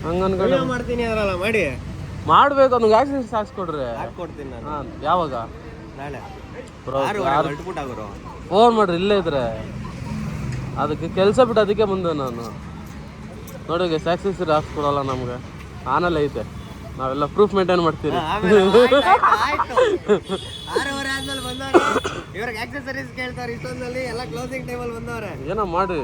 ಹಂಗ ಅನ್ಕೊಂಡು ಮಾಡ್ತೀನಿ ಅದರಲ್ಲ ಮಾಡಿ ಮಾಡ್ಬೇಕು ಅವ್ನಿಗೆ ಆಕ್ಸಿಡೆಂಟ್ ಹಾಕ್ಸ್ಕೊಡ್ರಿ. ಹಾಕ್ಕೊಡ್ತೀನಿ ನಾನು. ಹಾಂ ಯಾವಾಗ? ನಾಳೆ ಹೊರಟ್ಬಿಟ್ಟು ಫೋನ್ ಮಾಡ್ರಿ ಇಲ್ಲೇ ಇದ್ರೆ. ಅದಕ್ಕೆ ಕೆಲಸ ಬಿಟ್ಟು ಅದಕ್ಕೆ ಮುಂದೆ ನಾನು ನೋಡಿ ಸ್ಯಾಕ್ಸಿಸ್ ಹಾಕ್ಸ್ಕೊಡಲ್ಲ ನಮ್ಗೆ. ಆನಲ್ಲ ಐತೆ, ನಾವೆಲ್ಲ ಪ್ರೂಫ್ ಮೇಂಟೈನ್ ಮಾಡ್ತೀವಿ. ಇವ್ರಿಗೆ ಆಕ್ಸೆಸರೀಸ್ ಕೇಳ್ತಾರೆ ಇಷ್ಟೊಂದಲ್ಲಿ ಎಲ್ಲ ಕ್ಲೋಸಿಂಗ್ ಟೇಬಲ್ ಬಂದವ್ರೆ. ಏನೋ ಮಾಡಿ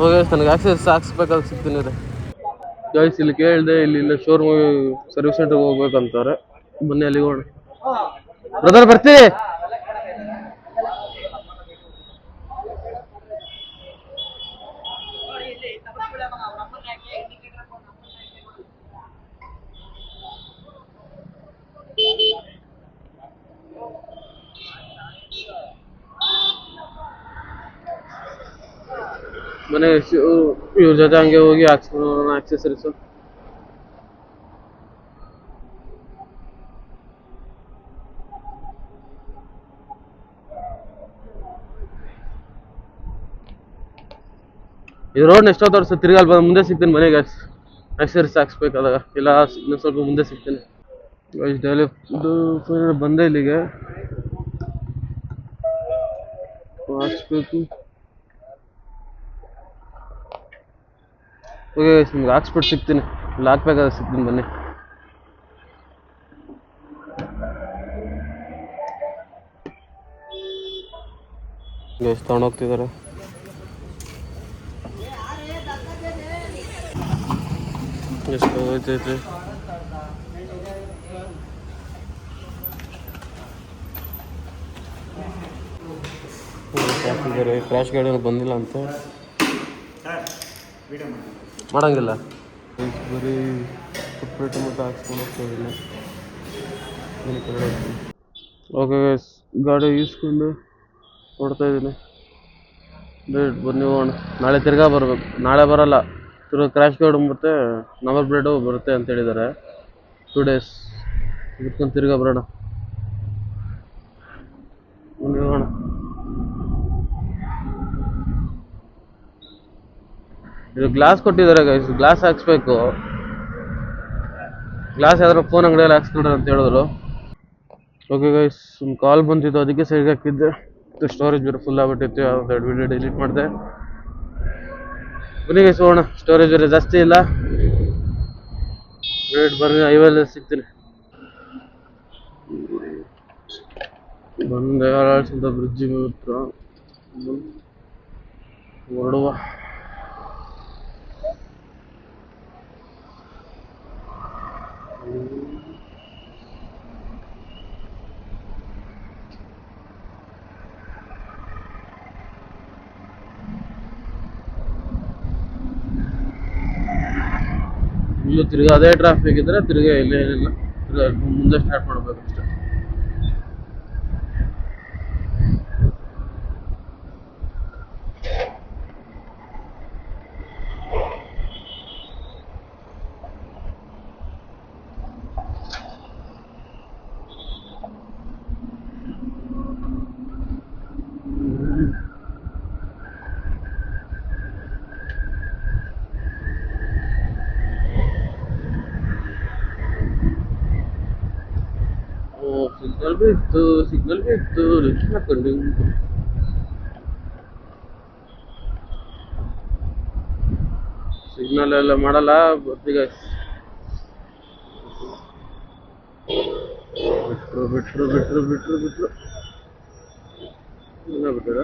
ಓಕೆ ನನಗೆ ಆಕ್ಸೆಸ್ ಹಾಕ್ಸ್ಬೇಕಾದ್ರೆ ಸಿಗ್ತೀನಿ ರೀ ಗೈಸ್. ಇಲ್ಲಿ ಕೇಳಿದೆ, ಇಲ್ಲಿ ಶೋರೂಮ್ ಸರ್ವಿಸ್ ಸೆಂಟರ್ಗೆ ಹೋಗ್ಬೇಕಂತಾರೆ. ಬನ್ನಿ ಅಲ್ಲಿ ಹೋಗೋಣ. ಬ್ರದರ್ ಬರ್ತೀರಿ? ಮನೆ ಇವ್ರ ಜೊತೆ ಹಂಗೆ ಹೋಗಿ ಹಾಕ್ಸ್ಕೊಳ್ಳೋಣ ಆಕ್ಸೆಸರೀಸು. ಇದು ರೋಡ್ ಎಷ್ಟೊತ್ತು ತೋರಿಸ್ತು, ತಿರ್ಗಾಲ್ ಬಂದು ಮುಂದೆ ಸಿಗ್ತೀನಿ ಮನೆಗೆ. ಆಕ್ಸೆಸರೀಸ್ ಹಾಕ್ಸ್ಬೇಕಾದಾಗ ಇಲ್ಲ ಇನ್ನೂ ಸ್ವಲ್ಪ ಮುಂದೆ ಸಿಗ್ತೀನಿ. ಡೈಲಿ ಫುಡ್ ಬಂದೆ ಇಲ್ಲಿಗೆ ಹಾಕ್ಸ್ಬೇಕು. ಓಕೆ ನಿಮ್ಗೆ ಹಾಕ್ಸ್ಬಿಟ್ಟು ಸಿಗ್ತೀನಿ, ಇಲ್ಲಿ ಹಾಕ್ಬೇಕಾದ್ರೆ ಸಿಗ್ತೀನಿ ಬನ್ನಿ. ಎಷ್ಟು ತೊಗೊಂಡೋಗ್ತಿದ್ದಾರೆ. ಎಷ್ಟು ಹೋಗ್ತೈತೆ ಹಾಕಿದ್ದಾರೆ. ಕ್ರ್ಯಾಶ್ ಗಾಡಿ ಬಂದಿಲ್ಲ ಅಂತ ಮಾಡಂಗಿಲ್ಲ. ಬರೀ ಸಪ್ರೇಟ್ ಮತ್ತು ಹಾಕ್ಸ್ಕೊಂಡು ಹೋಗ್ತಾಯಿಲ್ಲ. ಓಕೆ ಗಾಡಿ ಈಸ್ಕೊಂಡು ಕೊಡ್ತಾ ಇದ್ದೀನಿ. ಡೇಟ್ ಬನ್ನಿ ಹೋಗೋಣ. ನಾಳೆ ತಿರ್ಗಾ ಬರ್ಬೇಕು. ನಾಳೆ ಬರಲ್ಲ, ತಿರ್ಗಾ ಕ್ರ್ಯಾಶ್ ಗಾರ್ಡ್ ಮತ್ತು ನಂಬರ್ ಪ್ಲೇಟು ಬರುತ್ತೆ ಅಂತ ಹೇಳಿದ್ದಾರೆ. 2 days ಇದಕ್ಕೊಂದು ತಿರ್ಗಾ ಬರೋಣ. ಬನ್ನಿ ಹೋಗೋಣ. ಇದು ಗ್ಲಾಸ್ ಕೊಟ್ಟಿದ್ದಾರೆ ಗೈಸ್, ಗ್ಲಾಸ್ ಹಾಕ್ಸ್ಬೇಕು. ಗ್ಲಾಸ್ ಯಾವ್ದಾರು ಫೋನ್ ಅಂಗಡಿಯಲ್ಲಿ ಹಾಕ್ಸ್ಕೊಡ್ರಿ ಅಂತ ಹೇಳಿದ್ರು. ಓಕೆ ಗೈಸ್, ಒಂದು ಕಾಲ್ ಬಂದಿತ್ತು ಅದಕ್ಕೆ ಸೈಡ್ಗೆ ಹಾಕಿದ್ದೆ. ಸ್ಟೋರೇಜ್ ಬೇರೆ ಫುಲ್ ಆಗ್ಬಿಟ್ಟಿತ್ತು, ಯಾವ್ದು ವಿಡಿಯೋ ಡಿಲೀಟ್ ಮಾಡಿದೆ. ಬನ್ನಿ ಗೈಸ್ ಹೋಗೋಣ. ಸ್ಟೋರೇಜ್ ಬೇರೆ ಜಾಸ್ತಿ ಇಲ್ಲ. ರೇಟ್ ಬರ್ರಿ ಹೈವೇಲಿ ಸಿಗ್ತೀನಿ. ಬಂದೆ ಅಂತ ಬ್ರಿಡ್ಜಿಗೆ ಹತ್ರ ಹೊರಡುವ. ಇಲ್ಲೂ ತಿರ್ಗಾ ಅದೇ ಟ್ರಾಫಿಕ್ ಇದ್ರೆ ತಿರ್ಗಾ ಇಲ್ಲೇ ಏನಿಲ್ಲ, ತಿರ್ಗಾ ಮುಂದೆ ಸ್ಟಾರ್ಟ್ ಮಾಡ್ಬೇಕು ಅಷ್ಟೇ. ಸಿಗ್ನಲ್ ಬಿತ್ತು ರಿಕ್ಷಾ ಹಾಕೊಂಡು ಸಿಗ್ನಲ್ ಎಲ್ಲ ಮಾಡಲ್ಲ. ಈಗ ಬಿಟ್ರು ಇಲ್ಲ ಬಿಟ್ಟಾರ.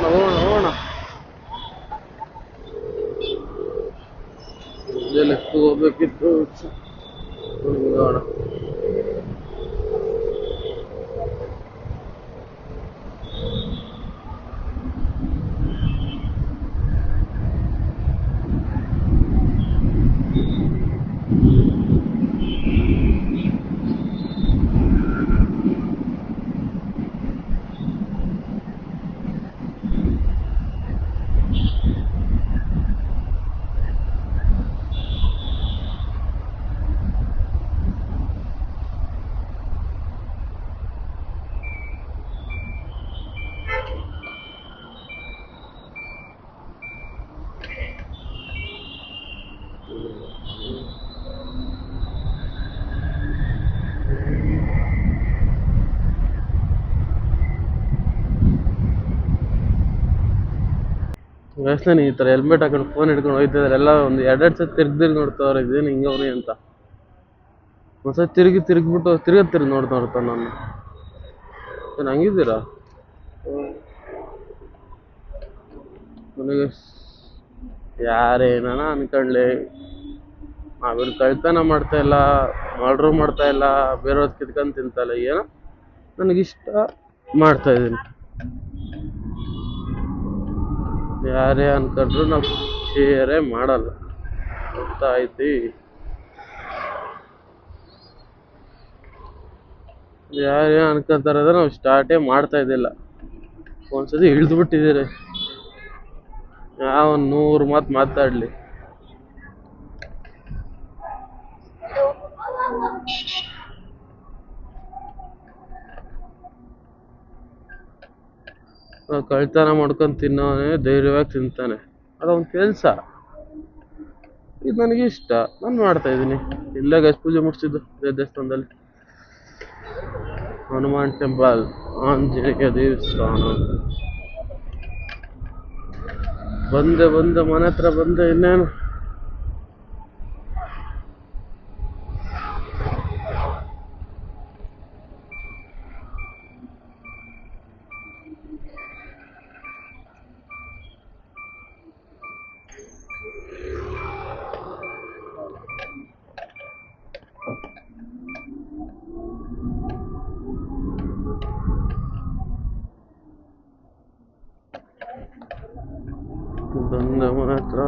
ಹೋಗೋಣ ಲೆಫ್ಟ್ ಹೋಗ್ಬೇಕಿತ್ತು. ಹೋಗೋಣ. ಗೈಸ್ ನಾನು ಈ ಥರ ಹೆಲ್ಮೆಟ್ ಹಾಕೊಂಡು ಫೋನ್ ಹಿಡ್ಕೊಂಡು ಹೋಗ್ತಿದ್ದಾರೆ ಎಲ್ಲ ಒಂದು ಎರಡೆರಡು ಸತಿ ತಿರ್ಗಿ ನೋಡ್ತಾವ್ರೆ ಇದೇನು ಹಿಂಗವ್ರಿ ಅಂತ. ಒಂದ್ಸತಿ ತಿರುಗಿಬಿಟ್ಟು ತಿರ್ಗಿ ನೋಡ್ತಾನೆ ನಾನು. ಏನು ಹಂಗಿದ್ದೀರಾ? ನನಗೆ ಯಾರೇನಾನ ಅನ್ಕೊಳ್ಳಿ, ನಾವೇನು ಕಳ್ತನ ಮಾಡ್ತಾ ಇಲ್ಲ, ಮರ್ಡ್ರು ಮಾಡ್ತಾ ಇಲ್ಲ, ಬೇರೆಯವ್ರು ಕಿತ್ಕೊಂಡು ತಿಂತಾ ಇಲ್ಲ, ಏನೋ ನನಗಿಷ್ಟ ಮಾಡ್ತಾ ಇದ್ದೀನಿ. ಯಾರೇ ಅನ್ಕೊಂಡ್ರು ನಾವು ಶೇರೇ ಮಾಡಲ್ಲ, ಗೊತ್ತಾಯ್ತಿ? ಯಾರೇ ಅನ್ಕೊಂತಾರದ ನಾವು ಸ್ಟಾರ್ಟೇ ಮಾಡ್ತಾ ಇದ್ದಿಲ್ಲ. ಒಂದ್ಸತಿ ಇಳಿದು ಬಿಟ್ಟಿದ್ದೀರಿ, ಯಾವ 100 ಮಾತು ಮಾತಾಡಲಿ. ಕಳ್ತನ ಮಾಡ್ಕೊಂಡು ತಿನ್ನೋನೇ ಧೈರ್ಯವಾಗಿ ತಿಂತಾನೆ, ಅದೊಂದು ಕೆಲಸ. ಇದು ನನಗೆ ಇಷ್ಟ, ನಾನು ಮಾಡ್ತಾ ಇದ್ದೀನಿ. ಇಲ್ಲೇ ಗೈಸ್ ಪೂಜೆ ಮುಗಿಸಿದ್ದು ದೇವಸ್ಥಾನದಲ್ಲಿ, ಹನುಮಾನ್ ಟೆಂಪಲ್, ಆಂಜನೇಯ ದೇವಸ್ಥಾನ. ಬಂದೆ ಮನೆ ಹತ್ರ ಬಂದೆ, ಇನ್ನೇನು ಬಂದೆ ಮನೆ ಹತ್ರ.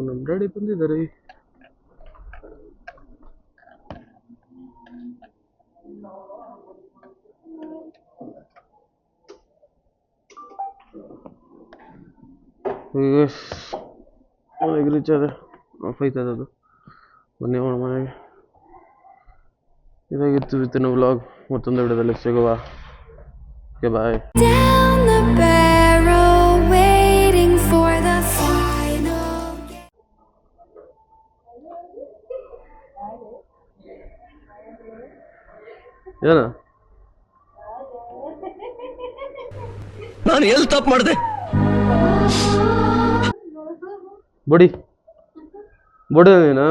ನಮ್ಮ ಡ್ಯಾಡಿ ಬಂದಿದ್ದಾರೆ. ಮನೆಗೆ ರೀಚ್ ಆದೆ, ಆಫ್ ಆಯ್ತದೆ ಅದು. ಬನ್ನಿ ಅವಳ ಮನೆಗೆ. ಇದಾಗಿತ್ತು ಇವತ್ತಿನ ವ್ಲಾಗ್. ಮತ್ತೊಂದು ವಿಡಿಯೋದಲ್ಲಿ ಸಿಗುವ. Okay bye. ಏನ ನಾನು ಎಲ್ಲಿ ತಪ್ಪು ಮಾಡಿದೆ? ಬಡಿ ನೀನು